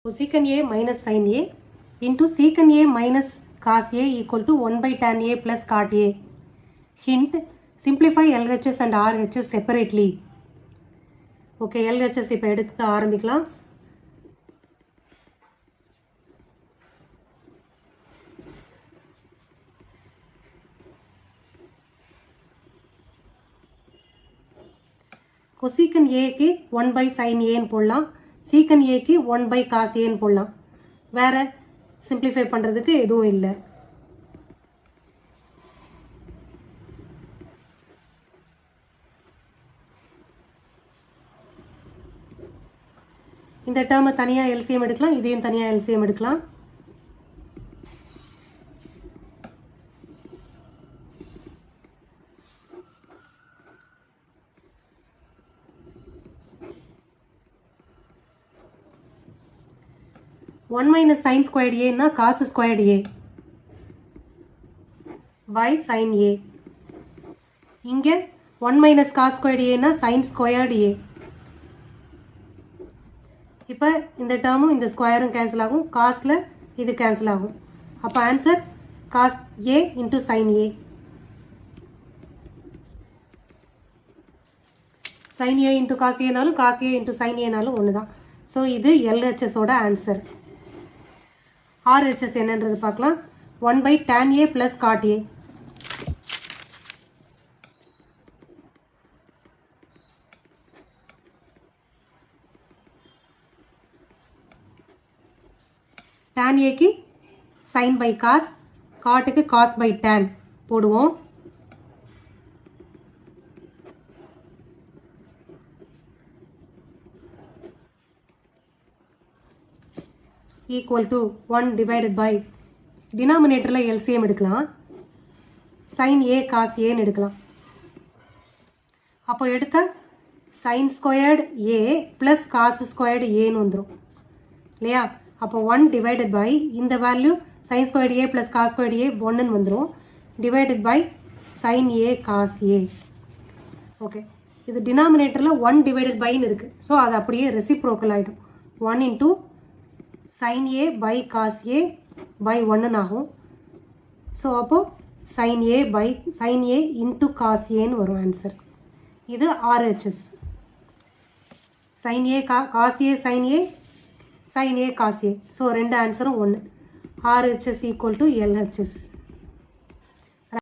So secant A minus sin A into secant A minus cos A equal to 1 by tan A plus cot A. Hint, simplify LHS and RHS separately. Okay, LHS இப்போ எடுத்து ஆரம்பிக்கலாம். cosecant A க்கு 1 by sin A ன்னு போடலாம். secant A க்கு 1 by cos A ன்னு போடலாம். வேற simplify பண்றதுக்கு எதுவும் இல்லை. இந்த டேர்மை தனியாக எல்சிஎம் எடுக்கலாம், இதையும் தனியாக எல்சிஎம் எடுக்கலாம். ஒன் மைனஸ் சைன் ஸ்கொயர்டு ஏன்னா காசு ஸ்கொயர்டு ஏ பை சைன் ஏ. இங்கே ஒன் மைனஸ் காஸ் ஸ்கொயர்டு ஏன்னா சைன் ஸ்கொயர்டு ஏ. இப்போ இந்த டேர்மும் இந்த ஸ்கொயரும் கேன்சல் ஆகும், காஸில் இது கேன்சல் ஆகும். அப்போ answer cos A into sine A. Sine A into cos ஏனாலும் காஸ் ஏ இன்ட்டு சைன் ஏனாலும் ஒன்று தான். ஸோ இது எல்ஹெச்எஸோட ஆன்சர். ஆர்ஹெச்எஸ் என்னன்றது பார்க்கலாம். 1 by tan A plus cot A. tan A க்கு sin by cos, cot க்கு cos by tan போடுவோம். equal to 1 divided by denominatorல LCM எடுக்கலாம், sin A cos A ன்னு எடுக்கலாம். அப்போ எடுத்த sin squared A plus cos squared A ன்னு வந்துரும் இல்லையா. அப்போ 1 divided by இந்த value sin squared A plus cos squared A 1ன்னு வந்துரும், divided by sin A cos A. Okay, இது டினாமினேட்டரில் 1 divided byன்னு இருக்குது. ஸோ அது அப்படியே ரெசிப்ரோக்கல் ஆகிடும். 1 into sin A by cos A by 1 ஆகும். ஸோ அப்போது sin A by sin A into cos A ன்னு வரும் ஆன்சர். இது RHS. sin A cos A sin A sin A cos A. So ரெண்டு ஆன்சரும் ஒன்று. RHS equal to LHS.